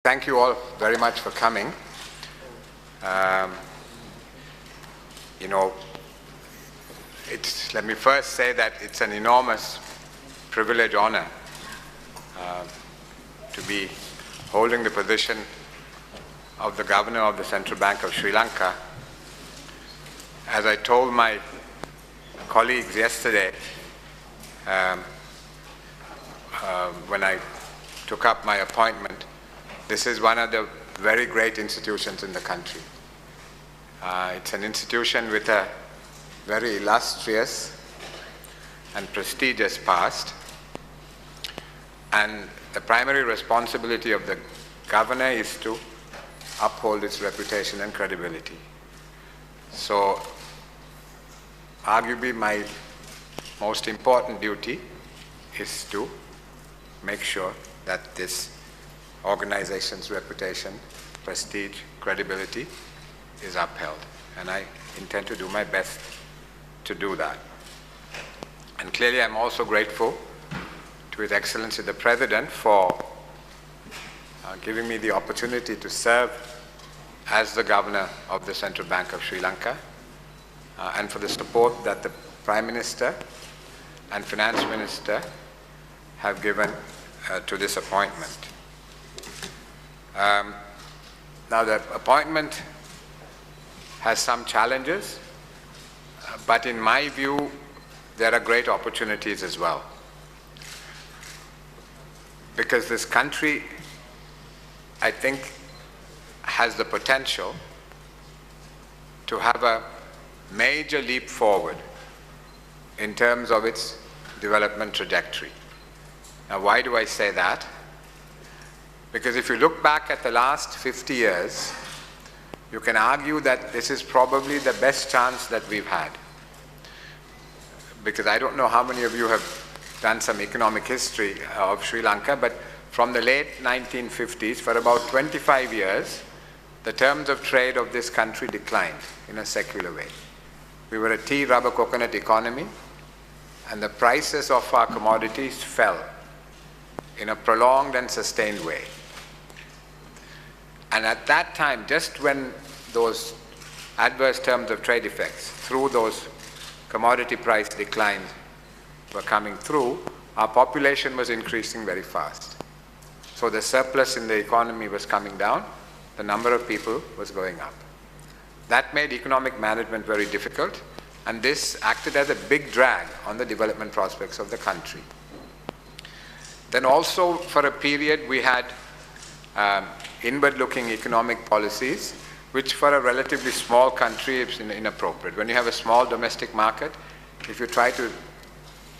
Thank you all very much for coming. Let me first say that it's an enormous privilege, honor to be holding the position of the Governor of the Central Bank of Sri Lanka. As I told my colleagues yesterday, when I took up my appointment, this is one of the very great institutions in the country. It's an institution with a very illustrious and prestigious past, and the primary responsibility of the governor is to uphold its reputation and credibility. So, arguably my most important duty is to make sure that this organization's reputation, prestige, credibility is upheld. And I intend to do my best to do that. And clearly I'm also grateful to His Excellency the President for giving me the opportunity to serve as the Governor of the Central Bank of Sri Lanka, and for the support that the Prime Minister and Finance Minister have given to this appointment. Now the appointment has some challenges, but in my view there are great opportunities as well. Because this country, I think, has the potential to have a major leap forward in terms of its development trajectory. Now why do I say that? Because if you look back at the last 50 years, you can argue that this is probably the best chance that we've had. Because I don't know how many of you have done some economic history of Sri Lanka, but from the late 1950s, for about 25 years, the terms of trade of this country declined in a secular way. We were a tea, rubber, coconut economy, and the prices of our commodities fell in a prolonged and sustained way. And at that time, just when those adverse terms of trade effects through those commodity price declines were coming through, our population was increasing very fast. So the surplus in the economy was coming down, the number of people was going up. That made economic management very difficult, and this acted as a big drag on the development prospects of the country. Then also for a period we had inward-looking economic policies, which for a relatively small country is inappropriate. When you have a small domestic market, if you try to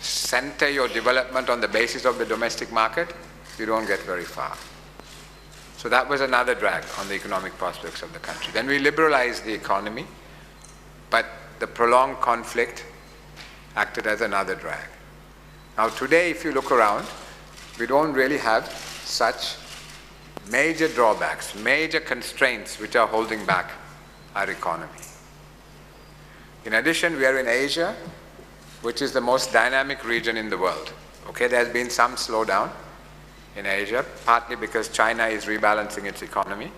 center your development on the basis of the domestic market, you don't get very far. So that was another drag on the economic prospects of the country. Then we liberalized the economy, but the prolonged conflict acted as another drag. Now today, if you look around, we don't really have such major drawbacks, major constraints which are holding back our economy. In addition, we are in Asia, which is the most dynamic region in the world. Okay, there's been some slowdown in Asia, partly because China is rebalancing its economy,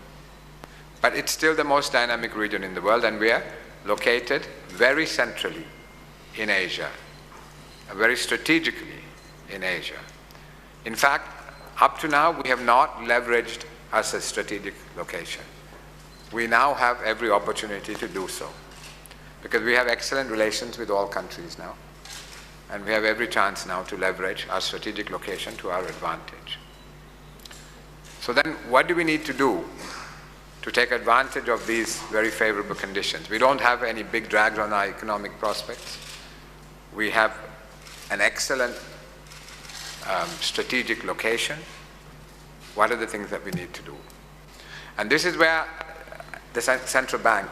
but it's still the most dynamic region in the world, and we are located very centrally in Asia, very strategically in Asia. In fact, up to now, we have not leveraged as a strategic location. We now have every opportunity to do so, because we have excellent relations with all countries now, and we have every chance now to leverage our strategic location to our advantage. So then, what do we need to do to take advantage of these very favorable conditions? We don't have any big drags on our economic prospects. We have an excellent strategic location. What are the things that we need to do? And this is where the central bank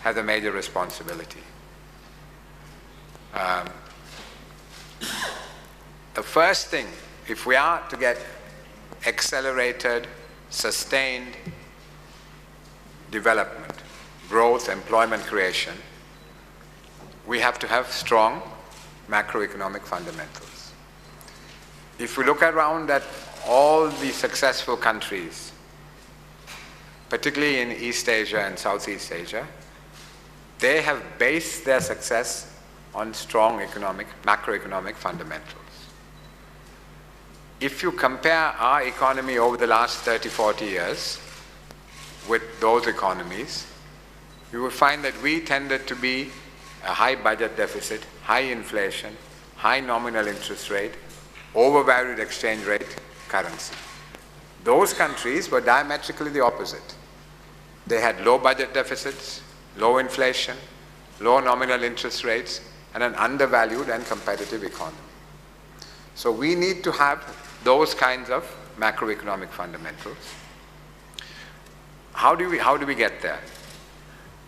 has a major responsibility. The first thing, if we are to get accelerated, sustained development, growth, employment creation, we have to have strong macroeconomic fundamentals. If we look around at all the successful countries, particularly in East Asia and Southeast Asia, they have based their success on strong macroeconomic fundamentals. If you compare our economy over the last 30, 40 years with those economies, you will find that we tended to be a high budget deficit, high inflation, high nominal interest rate, overvalued exchange rate currency. Those countries were diametrically the opposite. They had low budget deficits, low inflation, low nominal interest rates, and an undervalued and competitive economy. So we need to have those kinds of macroeconomic fundamentals. How do we get there?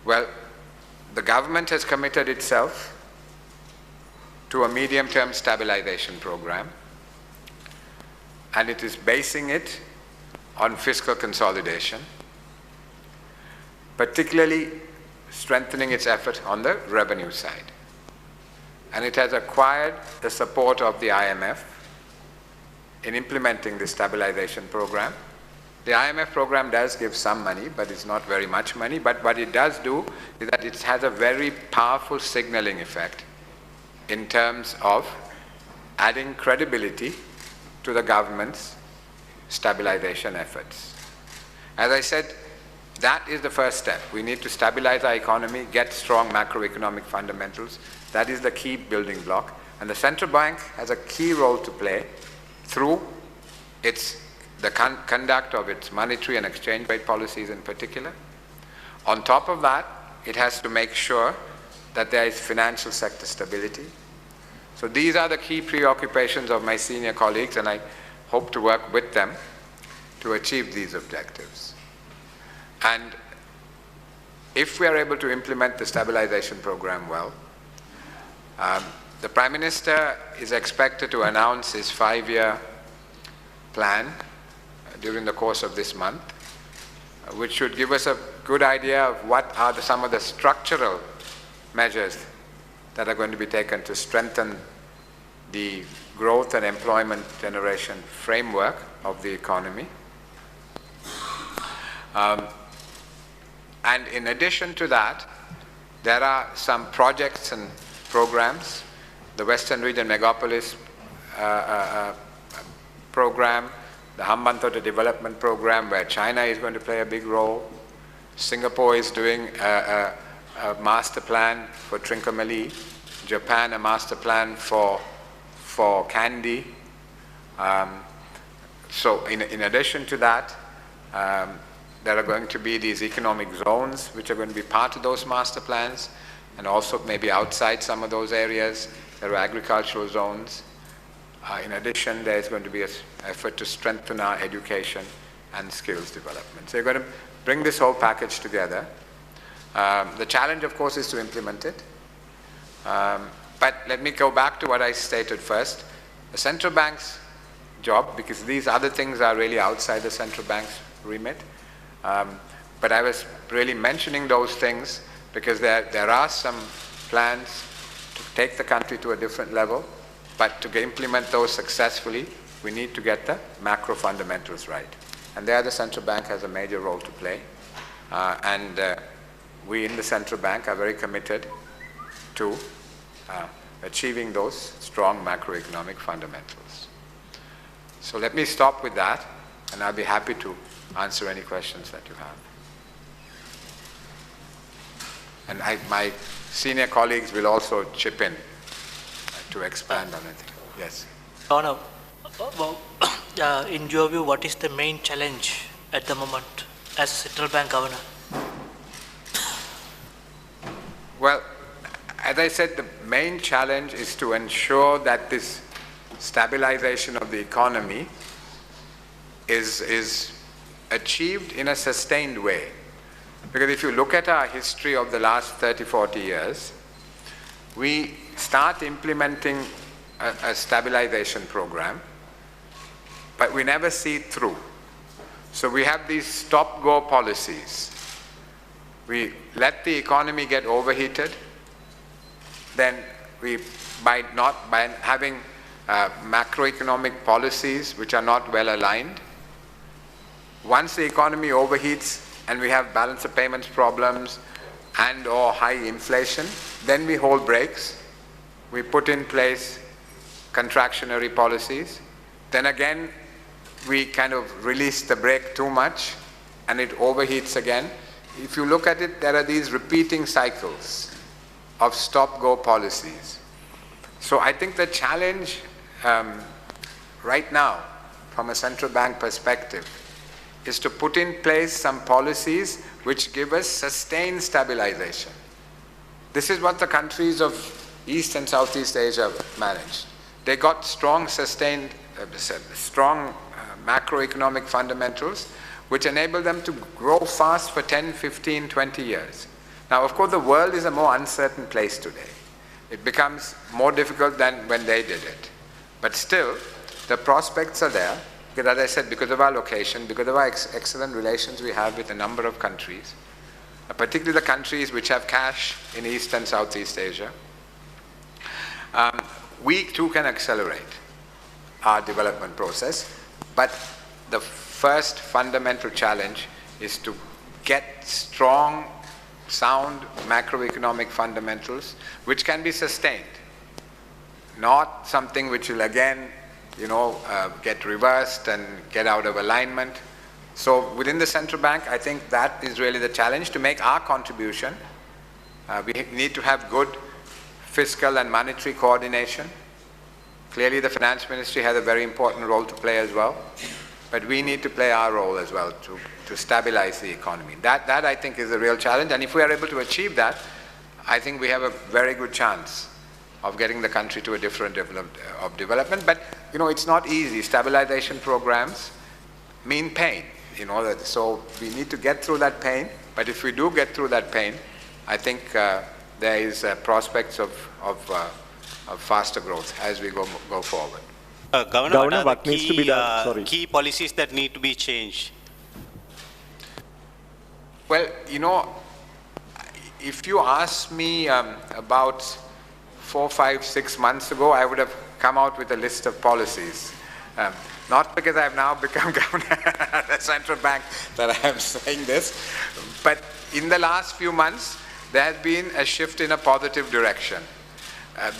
Well, the government has committed itself to a medium-term stabilization program, and it is basing it on fiscal consolidation, particularly strengthening its effort on the revenue side. And it has acquired the support of the IMF in implementing the stabilization program. The IMF program does give some money, but it's not very much money. But what it does do is that it has a very powerful signaling effect in terms of adding credibility to the government's stabilization efforts. As I said, that is the first step. We need to stabilize our economy, get strong macroeconomic fundamentals. That is the key building block. And the central bank has a key role to play through the conduct of its monetary and exchange rate policies in particular. On top of that, it has to make sure that there is financial sector stability. So these are the key preoccupations of my senior colleagues, and I hope to work with them to achieve these objectives. And if we are able to implement the stabilization program well, the Prime Minister is expected to announce his 5-year plan during the course of this month, which should give us a good idea of what are some of the structural measures that are going to be taken to strengthen the growth and employment generation framework of the economy. And in addition to that, there are some projects and programs. The Western Region Megapolis program, the Hambantota Development Program, where China is going to play a big role. Singapore is doing a master plan for Trincomalee. Japan, a master plan for Kandy. So in addition to that, there are going to be these economic zones which are going to be part of those master plans, and also maybe outside some of those areas there are agricultural zones. In addition, there is going to be an effort to strengthen our education and skills development. So you're going to bring this whole package together. The challenge, of course, is to implement it. But let me go back to what I stated first. The central bank's job, because these other things are really outside the central bank's remit, but I was really mentioning those things because there are some plans to take the country to a different level, but to implement those successfully, we need to get the macro fundamentals right. And there the central bank has a major role to play. And we in the central bank are very committed to achieving those strong macroeconomic fundamentals. So let me stop with that, and I'll be happy to answer any questions that you have. And my senior colleagues will also chip in to expand on it. Yes. Governor, in your view, what is the main challenge at the moment as central bank governor? Well, as I said, the main challenge is to ensure that this stabilization of the economy is achieved in a sustained way. Because if you look at our history of the last 30, 40 years, we start implementing a stabilization program, but we never see it through. So we have these stop-go policies. We let the economy get overheated, then by having macroeconomic policies which are not well aligned. Once the economy overheats and we have balance of payments problems and or high inflation, then we hold brakes. We put in place contractionary policies. Then again, we kind of release the brake too much and it overheats again. If you look at it, there are these repeating cycles of stop-go policies. So I think the challenge right now, from a central bank perspective, is to put in place some policies which give us sustained stabilization. This is what the countries of East and Southeast Asia managed. They got strong, sustained, macroeconomic fundamentals which enable them to grow fast for 10, 15, 20 years. Now, of course, the world is a more uncertain place today. It becomes more difficult than when they did it. But still, the prospects are there, because as I said, because of our location, because of our excellent relations we have with a number of countries, particularly the countries which have cash in East and Southeast Asia, we too can accelerate our development process. But the first fundamental challenge is to get strong, sound macroeconomic fundamentals which can be sustained, not something which will again, get reversed and get out of alignment. So within the central bank, I think that is really the challenge to make our contribution. We need to have good fiscal and monetary coordination. Clearly the finance ministry has a very important role to play as well, but we need to play our role as well to stabilize the economy. That I think is a real challenge, and if we are able to achieve that, I think we have a very good chance of getting the country to a different level of development. But it's not easy. Stabilization programs mean pain, so we need to get through that pain. But if we do get through that pain, I think there is prospects of faster growth as we go forward. Governor, what needs to be done? Key policies that need to be changed? Well, if you asked me about 4, 5, 6 months ago, I would have come out with a list of policies. Not because I've now become governor at the central bank that I am saying this, but in the last few months, there has been a shift in a positive direction.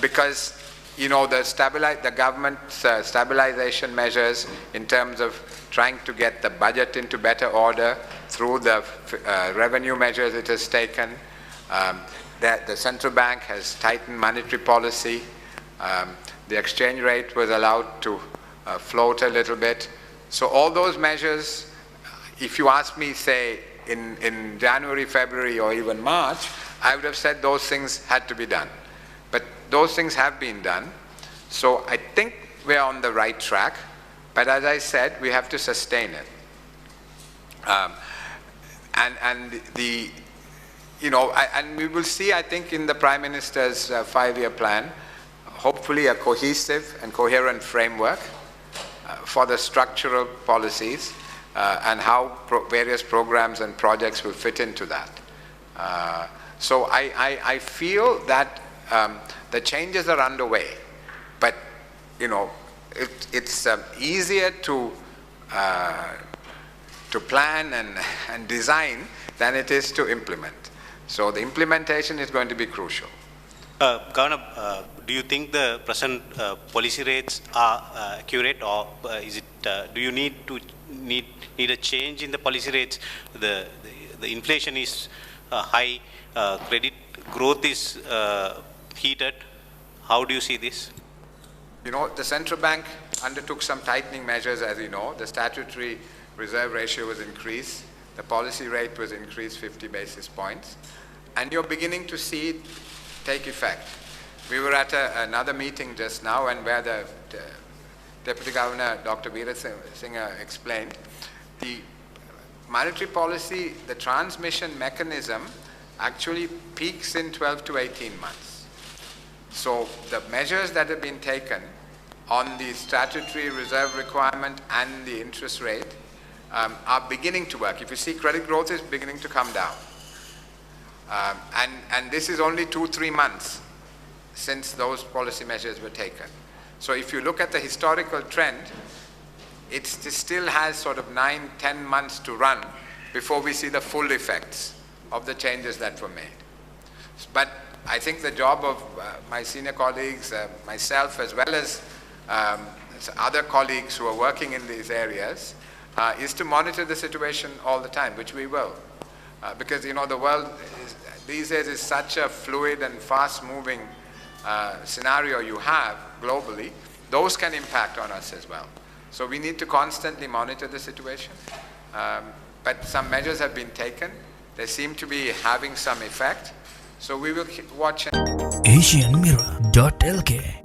Because, the government's stabilization measures in terms of trying to get the budget into better order through the revenue measures it has taken, the central bank has tightened monetary policy, the exchange rate was allowed to float a little bit. So all those measures, if you ask me, say, in January, February, or even March, I would have said those things had to be done. But those things have been done. So I think we're on the right track. But as I said, we have to sustain it. And we will see, I think, in the Prime Minister's 5-year plan, hopefully a cohesive and coherent framework for the structural policies and how various programs and projects will fit into that. So I feel that the changes are underway, but it's easier to plan and design than it is to implement. So the implementation is going to be crucial. Governor, do you think the present policy rates are accurate, or is it? Do you need a change in the policy rates? The inflation is high, credit growth is heated. How do you see this? The central bank undertook some tightening measures, as you know. The statutory reserve ratio was increased. The policy rate was increased 50 basis points. And you're beginning to see it take effect. We were at another meeting just now, and where the Deputy Governor, Dr. Veera Singh, explained the monetary policy, the transmission mechanism actually peaks in 12 to 18 months. So the measures that have been taken on the statutory reserve requirement and the interest rate are beginning to work. If you see, credit growth is beginning to come down. And this is only 2-3 months since those policy measures were taken. So if you look at the historical trend, it still has sort of 9-10 months to run before we see the full effects of the changes that were made. But I think the job of my senior colleagues, myself, as well as other colleagues who are working in these areas, is to monitor the situation all the time, which we will. Because, you know, the world these days is such a fluid and fast-moving scenario you have globally. Those can impact on us as well. So we need to constantly monitor the situation. But some measures have been taken. They seem to be having some effect. So we will watch. AsianMirror.lk